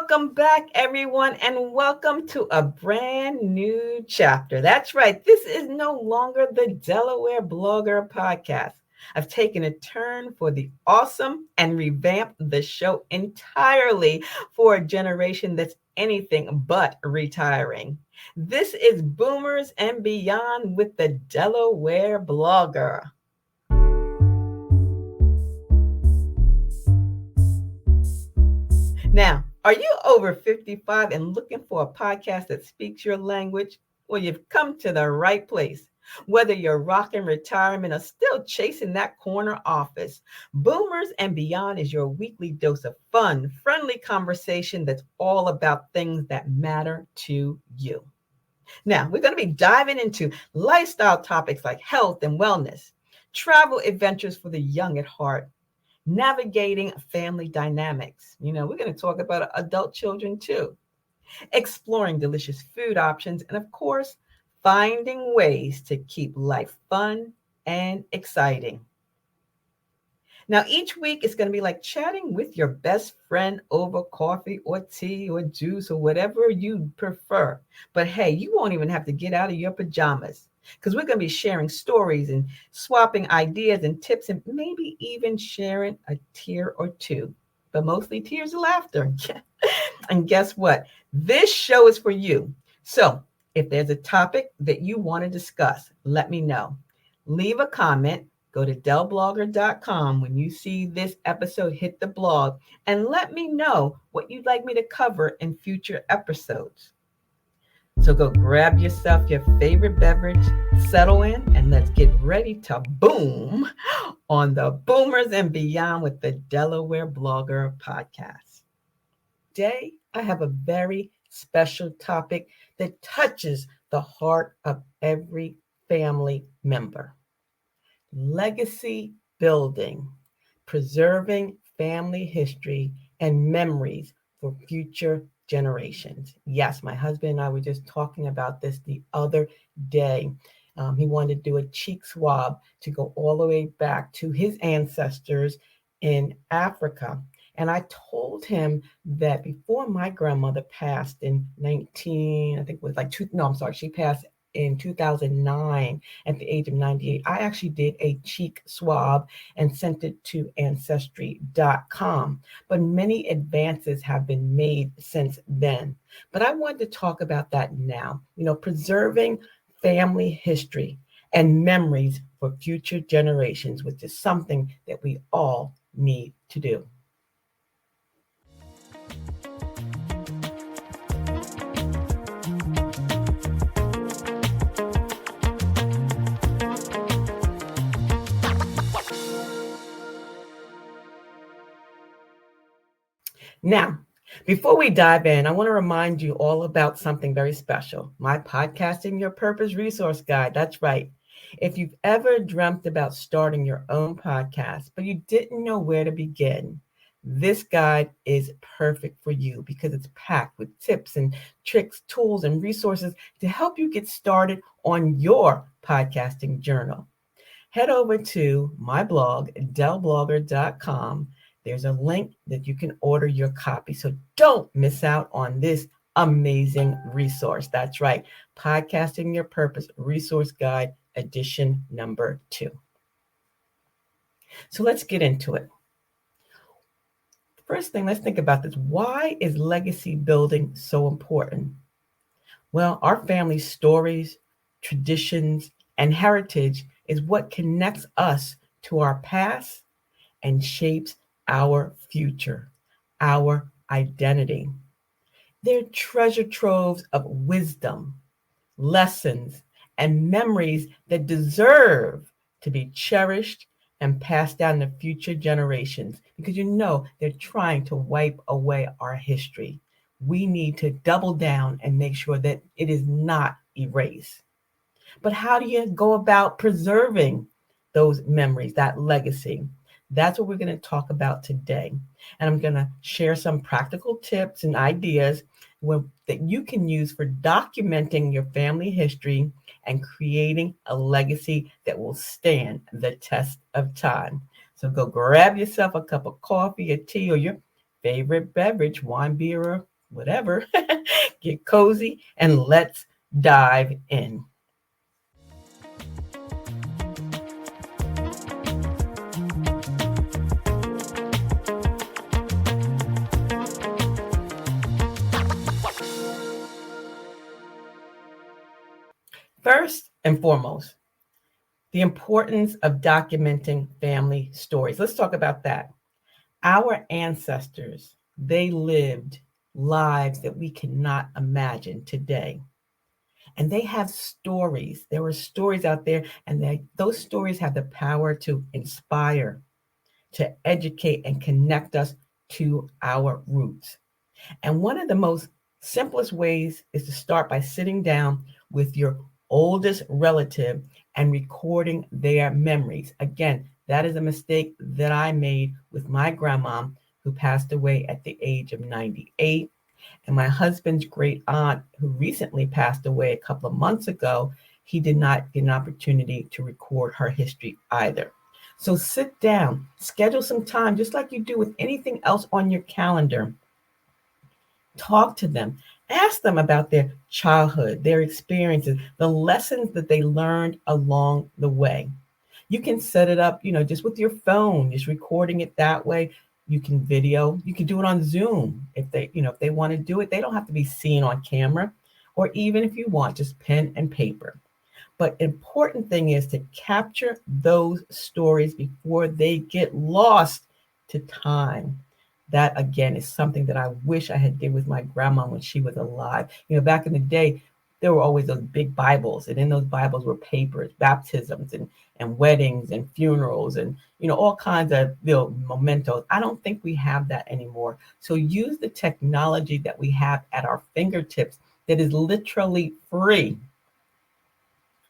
Welcome back, everyone, and welcome to a brand new chapter. That's right, this is no longer the Delaware Blogger podcast. I've taken a turn for the awesome and revamped the show entirely for a generation that's anything but retiring. This is Boomers and Beyond with the Delaware Blogger. Now, are you over 55 and looking for a podcast that speaks your language? Well, you've come to the right place. Whether you're rocking retirement or still chasing that corner office, Boomers and Beyond is your weekly dose of fun, friendly conversation that's all about things that matter to you. Now, we're going to be diving into lifestyle topics like health and wellness, travel adventures for the young at heart, navigating family dynamics. We're going to talk about adult children too, exploring delicious food options, and of course, finding ways to keep life fun and exciting. Now, each week is going to be like chatting with your best friend over coffee or tea or juice or whatever you prefer. But hey, you won't even have to get out of your pajamas because we're going to be sharing stories and swapping ideas and tips and maybe even sharing a tear or two, but mostly tears of laughter. And guess what? This show is for you. So if there's a topic that you want to discuss, let me know. Leave a comment. Go to delblogger.com when you see this episode hit the blog and let me know what you'd like me to cover in future episodes. So go grab yourself your favorite beverage, settle in, and let's get ready to boom on the Boomers and Beyond with the Delaware Blogger podcast. Today, I have a very special topic that touches the heart of every family member. Legacy building, preserving family history and memories for future generations. Yes, my husband and I were just talking about this the other day. He wanted to do a cheek swab to go all the way back to his ancestors in Africa. And I told him that before my grandmother passed in she passed in 2009 at the age of 98. I actually did a cheek swab and sent it to ancestry.com. But many advances have been made since then. But I wanted to talk about that now. Preserving family history and memories for future generations, which is something that we all need to do. Now, before we dive in, I want to remind you all about something very special, my Podcasting Your Purpose resource guide. That's right. If you've ever dreamt about starting your own podcast, but you didn't know where to begin, this guide is perfect for you because it's packed with tips and tricks, tools, and resources to help you get started on your podcasting journey. Head over to my blog, delblogger.com. There's a link that you can order your copy. So don't miss out on this amazing resource. That's right. Podcasting Your Purpose Resource Guide, edition number 2. So let's get into it. First thing, let's think about this. Why is legacy building so important? Well, our family stories, traditions, and heritage is what connects us to our past and shapes our future, our identity. They're treasure troves of wisdom, lessons, and memories that deserve to be cherished and passed down to future generations because they're trying to wipe away our history. We need to double down and make sure that it is not erased. But how do you go about preserving those memories, that legacy? That's what we're going to talk about today. And I'm going to share some practical tips and ideas that you can use for documenting your family history and creating a legacy that will stand the test of time. So go grab yourself a cup of coffee or tea or your favorite beverage, wine, beer, or whatever. Get cozy and let's dive in. First and foremost, the importance of documenting family stories. Let's talk about that. Our ancestors, they lived lives that we cannot imagine today. And they have stories. There were stories out there, and those stories have the power to inspire, to educate, and connect us to our roots. And one of the most simplest ways is to start by sitting down with your oldest relative and recording their memories. Again, that is a mistake that I made with my grandma, who passed away at the age of 98. And my husband's great aunt, who recently passed away a couple of months ago, he did not get an opportunity to record her history either. So sit down, schedule some time, just like you do with anything else on your calendar. Talk to them. Ask them about their childhood, their experiences, the lessons that they learned along the way. You can set it up, just with your phone, just recording it that way. You can video, you can do it on Zoom if they want to do it. They don't have to be seen on camera, or even if you want, just pen and paper. But important thing is to capture those stories before they get lost to time. That again is something that I wish I had did with my grandma when she was alive. Back in the day, there were always those big Bibles, and in those Bibles were papers, baptisms and weddings and funerals and all kinds of mementos. I don't think we have that anymore. So use the technology that we have at our fingertips that is literally free.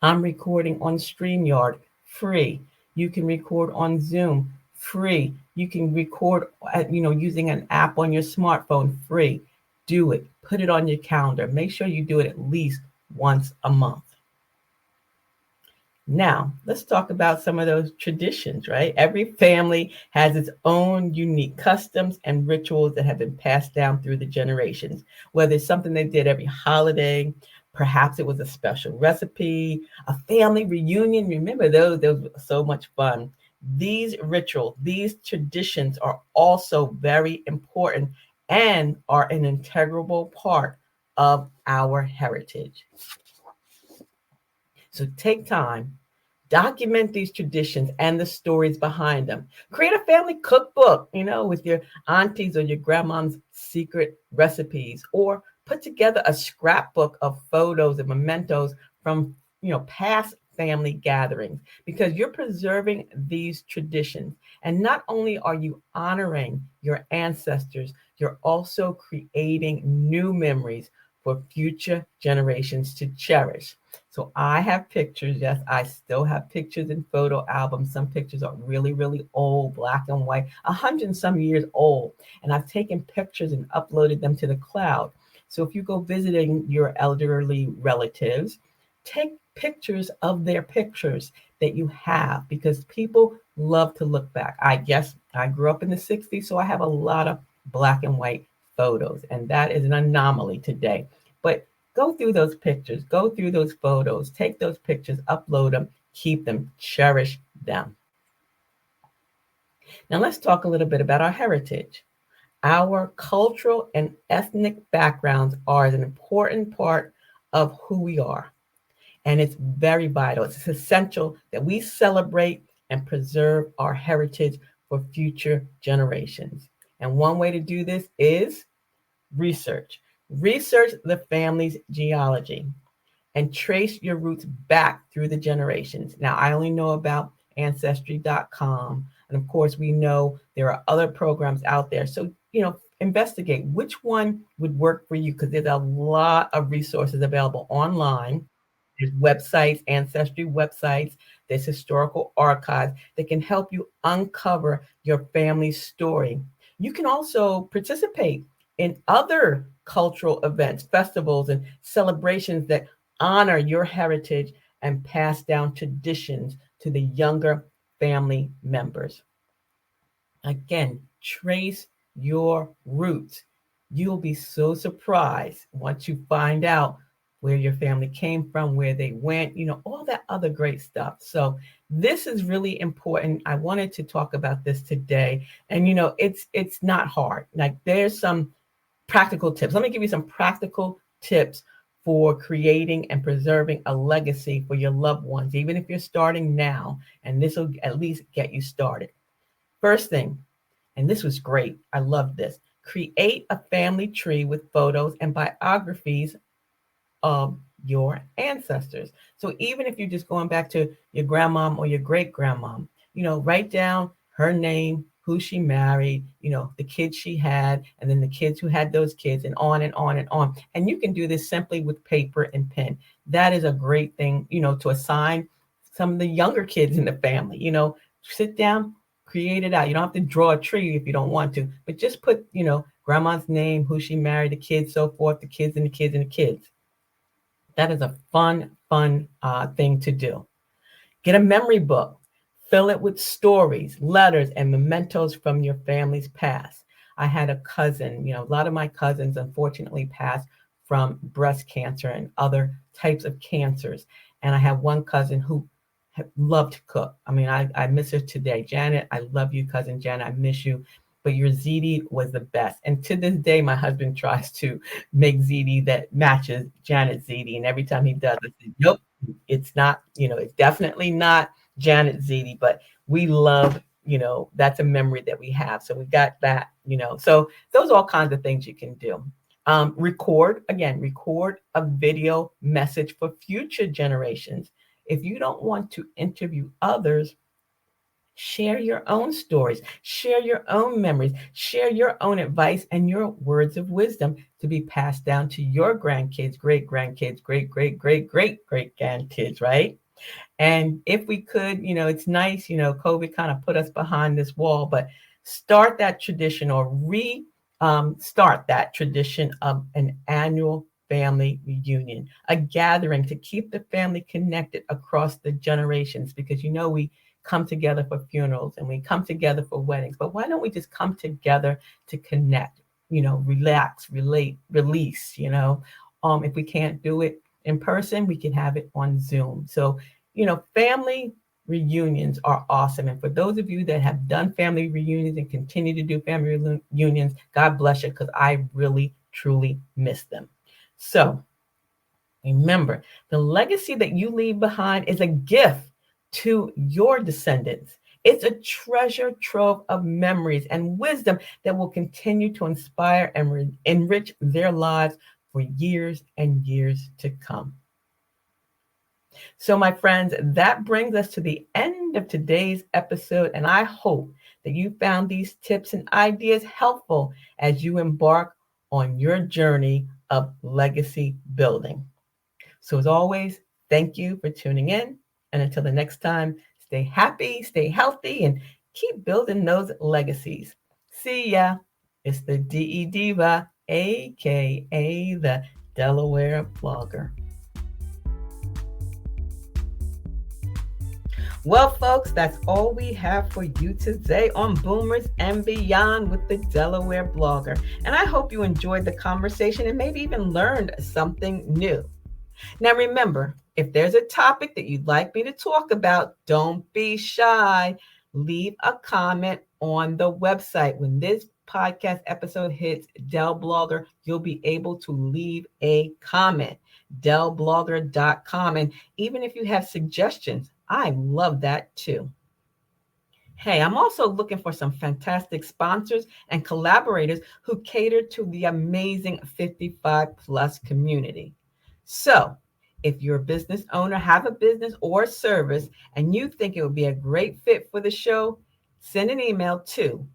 I'm recording on StreamYard, free. You can record on Zoom, free. You can record, using an app on your smartphone, free. Do it. Put it on your calendar. Make sure you do it at least once a month. Now, let's talk about some of those traditions, right? Every family has its own unique customs and rituals that have been passed down through the generations, whether it's something they did every holiday, perhaps it was a special recipe, a family reunion. Remember those were so much fun. These rituals, these traditions are also very important and are an integral part of our heritage. So take time, document these traditions and the stories behind them. Create a family cookbook, with your aunties or your grandma's secret recipes, or put together a scrapbook of photos and mementos from, past family gatherings, because you're preserving these traditions. And not only are you honoring your ancestors, you're also creating new memories for future generations to cherish. So I have pictures. Yes, I still have pictures in photo albums. Some pictures are really, really old, black and white, 100 and some years old. And I've taken pictures and uploaded them to the cloud. So if you go visiting your elderly relatives, take pictures of their pictures that you have, because people love to look back. I guess I grew up in the 60s, so I have a lot of black and white photos, and that is an anomaly today. But go through those pictures, go through those photos, take those pictures, upload them, keep them, cherish them. Now let's talk a little bit about our heritage. Our cultural and ethnic backgrounds are an important part of who we are. And it's very vital. It's essential that we celebrate and preserve our heritage for future generations. And one way to do this is research. Research the family's genealogy and trace your roots back through the generations. Now, I only know about Ancestry.com. And of course, we know there are other programs out there. So, investigate which one would work for you, because there's a lot of resources available online. There's websites, ancestry websites, there's historical archives that can help you uncover your family's story. You can also participate in other cultural events, festivals, and celebrations that honor your heritage and pass down traditions to the younger family members. Again, trace your roots. You'll be so surprised once you find out where your family came from, where they went, all that other great stuff. So this is really important. I wanted to talk about this today. And it's not hard. Like, there's some practical tips. Let me give you some practical tips for creating and preserving a legacy for your loved ones, even if you're starting now, and this will at least get you started. First thing, and this was great, I love this. Create a family tree with photos and biographies of your ancestors. So even if you're just going back to your grandmom or your great grandmom, write down her name, who she married, the kids she had, and then the kids who had those kids, and on and on and on. And you can do this simply with paper and pen. That is a great thing, to assign some of the younger kids in the family. Sit down, create it out. You don't have to draw a tree if you don't want to, but just put, grandma's name, who she married, the kids, so forth, the kids and the kids and the kids. That is a fun thing to do. Get a memory book. Fill it with stories, letters, and mementos from your family's past. I had a cousin, a lot of my cousins unfortunately passed from breast cancer and other types of cancers. And I have one cousin who loved to cook. I mean, I miss her today. Janet, I love you, cousin Janet. I miss you. But your ziti was the best. And to this day, my husband tries to make ziti that matches Janet's ziti. And every time he does, I say, nope, it's not, it's definitely not Janet ziti, but we love, that's a memory that we have. So we got that, so those are all kinds of things you can do. Record a video message for future generations. If you don't want to interview others, share your own stories, share your own memories, share your own advice and your words of wisdom to be passed down to your grandkids, great-grandkids, great-great-great-great-grandkids, right? And if we could, it's nice, COVID kind of put us behind this wall, but start that tradition or start that tradition of an annual family reunion, a gathering to keep the family connected across the generations, because we come together for funerals and we come together for weddings, but why don't we just come together to connect, relax, relate, release, if we can't do it in person, we can have it on Zoom. So, family reunions are awesome. And for those of you that have done family reunions and continue to do family reunions, God bless you, because I really, truly miss them. So remember, the legacy that you leave behind is a gift to your descendants. It's a treasure trove of memories and wisdom that will continue to inspire and enrich their lives for years and years to come. So, my friends, that brings us to the end of today's episode, and I hope that you found these tips and ideas helpful as you embark on your journey of legacy building. So, as always, thank you for tuning in, and until the next time, stay happy, stay healthy, and keep building those legacies. See ya. It's the DE Diva, aka the Delaware Blogger. Well, folks, that's all we have for you today on Boomers and Beyond with the Delaware Blogger. And I hope you enjoyed the conversation and maybe even learned something new. Now, remember, if there's a topic that you'd like me to talk about, don't be shy. Leave a comment on the website. When this podcast episode hits Del Blogger, you'll be able to leave a comment, delblogger.com. And even if you have suggestions, I love that too. Hey, I'm also looking for some fantastic sponsors and collaborators who cater to the amazing 55 plus community. So if you're a business owner, have a business or service, and you think it would be a great fit for the show, send an email to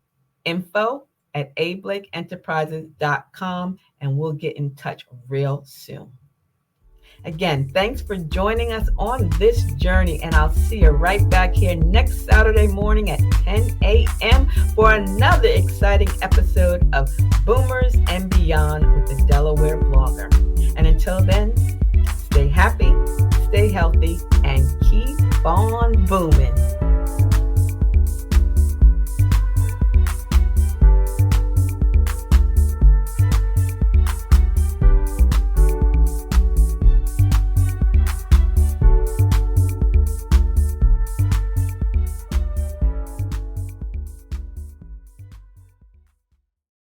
info@ablakeenterprises.com and we'll get in touch real soon. Again, thanks for joining us on this journey, and I'll see you right back here next Saturday morning at 10 a.m. for another exciting episode of Boomers and Beyond with the Delaware Blogger. And until then, stay happy, stay healthy, and keep on booming.